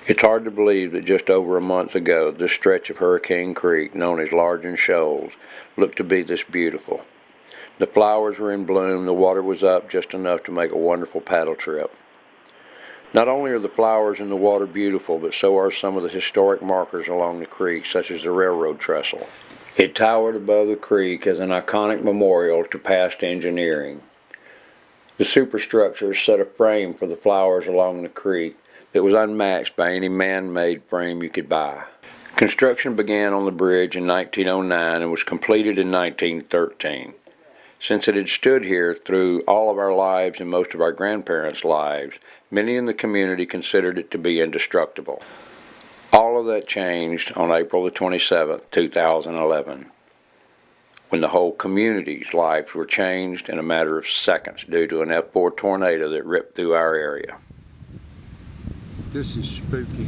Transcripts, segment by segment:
It's hard to believe that just over a month ago, this stretch of Hurricane Creek, known as Largen Shoals, looked to be this beautiful. The flowers were in bloom, the water was up just enough to make a wonderful paddle trip. Not only are the flowers in the water beautiful, but so are some of the historic markers along the creek, such as the railroad trestle. It towered above the creek as an iconic memorial to past engineering. The superstructure set a frame for the flowers along the creek that was unmatched by any man-made frame you could buy. Construction began on the bridge in 1909 and was completed in 1913. Since it had stood here through all of our lives and most of our grandparents' lives, many in the community considered it to be indestructible. All of that changed on April the 27th, 2011, when the whole community's lives were changed in a matter of seconds due to an F4 tornado that ripped through our area. This is spooky.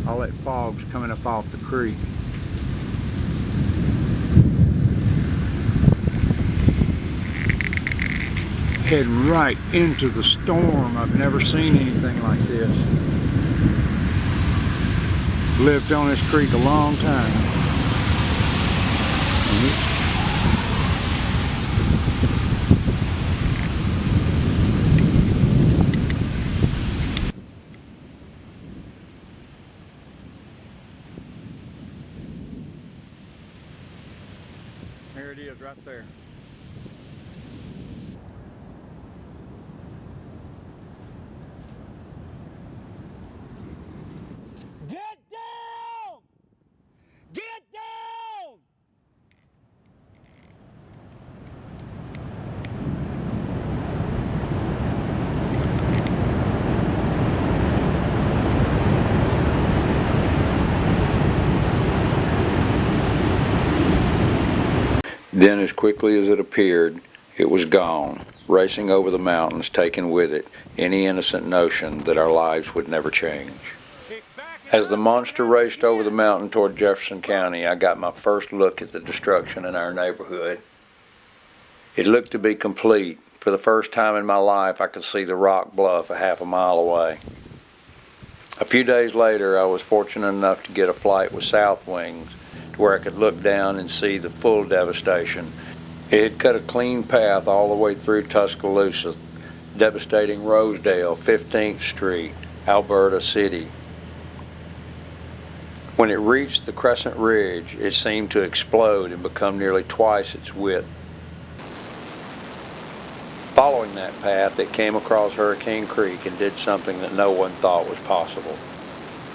All that fog's coming up off the creek. Heading right into the storm. I've never seen anything like this. Lived on this creek a long time. There it is right there. Get down! Get down! Then, as quickly as it appeared, it was gone, racing over the mountains, taking with it any innocent notion that our lives would never change. As the monster raced over the mountain toward Jefferson County, I got my first look at the destruction in our neighborhood. It looked to be complete. For the first time in my life, I could see the rock bluff a half a mile away. A few days later, I was fortunate enough to get a flight with South Wings to where I could look down and see the full devastation. It had cut a clean path all the way through Tuscaloosa, devastating Rosedale, 15th Street, Alberta City. When it reached the Crescent Ridge, it seemed to explode and become nearly twice its width. Following that path, it came across Hurricane Creek and did something that no one thought was possible.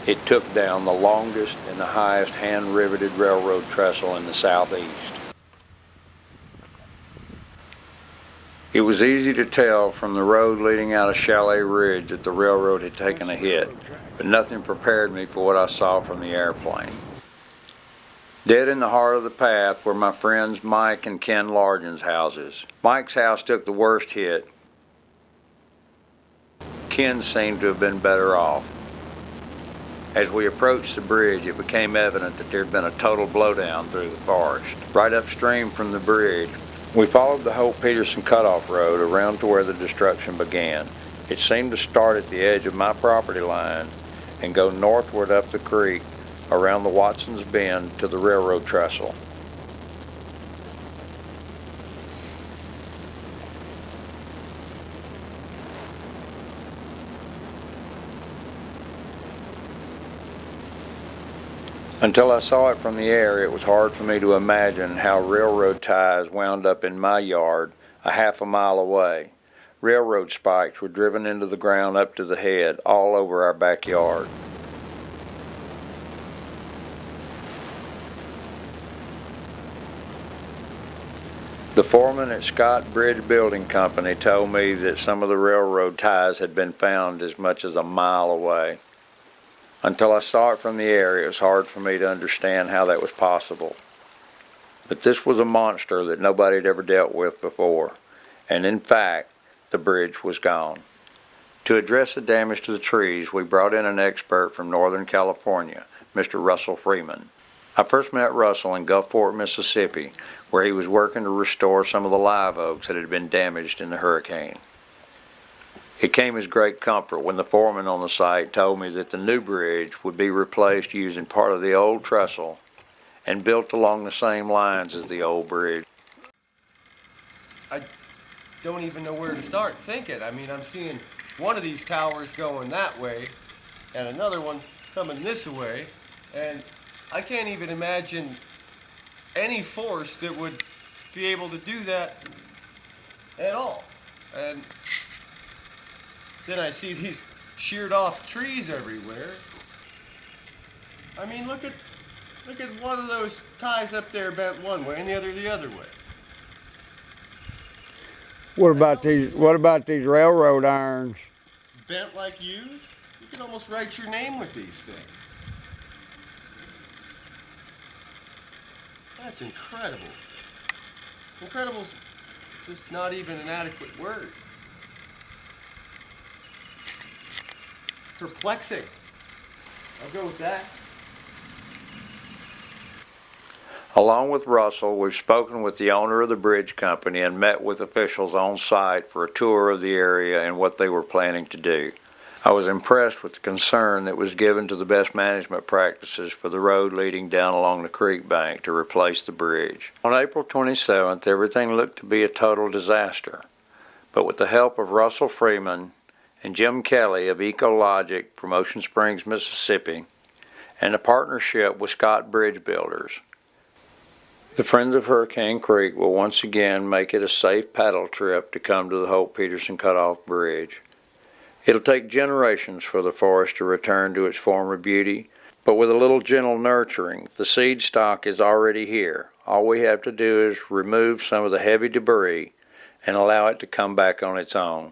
It took down the longest and the highest hand-riveted railroad trestle in the southeast. It was easy to tell from the road leading out of Chalet Ridge that the railroad had taken a hit, but nothing prepared me for what I saw from the airplane. Dead in the heart of the path were my friends Mike and Ken Largen's houses. Mike's house took the worst hit. Ken seemed to have been better off. As we approached the bridge, it became evident that there had been a total blowdown through the forest. Right upstream from the bridge, we followed the Hope-Peterson cutoff road around to where the destruction began. It seemed to start at the edge of my property line and go northward up the creek around the Watson's Bend to the railroad trestle. Until I saw it from the air, it was hard for me to imagine how railroad ties wound up in my yard a half a mile away. Railroad spikes were driven into the ground up to the head, all over our backyard. The foreman at Scott Bridge Building Company told me that some of the railroad ties had been found as much as a mile away. Until I saw it from the air, it was hard for me to understand how that was possible. But this was a monster that nobody had ever dealt with before, and in fact, the bridge was gone. To address the damage to the trees, we brought in an expert from Northern California, Mr. Russell Freeman. I first met Russell in Gulfport, Mississippi, where he was working to restore some of the live oaks that had been damaged in the hurricane. It came as great comfort when the foreman on the site told me that the new bridge would be replaced using part of the old trestle and built along the same lines as the old bridge. I don't even know where to start thinking. I mean, I'm seeing one of these towers going that way and another one coming this way, and I can't even imagine any force that would be able to do that at all. And then I see these sheared off trees everywhere. I mean, look at one of those ties up there bent one way and the other way. What about these railroad irons? Bent like U's? You can almost write your name with these things. That's incredible. Incredible's just not even an adequate word. Perplexing. I'll go with that. Along with Russell, we've spoken with the owner of the bridge company and met with officials on site for a tour of the area and what they were planning to do. I was impressed with the concern that was given to the best management practices for the road leading down along the creek bank to replace the bridge. On April 27th, everything looked to be a total disaster, but with the help of Russell Freeman and Jim Kelly of EcoLogic from Ocean Springs, Mississippi, and a partnership with Scott Bridge Builders, the Friends of Hurricane Creek will once again make it a safe paddle trip to come to the Hope-Peterson Cutoff Bridge. It'll take generations for the forest to return to its former beauty, but with a little gentle nurturing, the seed stock is already here. All we have to do is remove some of the heavy debris and allow it to come back on its own.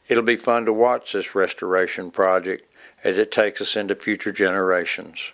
It'll be fun to watch this restoration project as it takes us into future generations.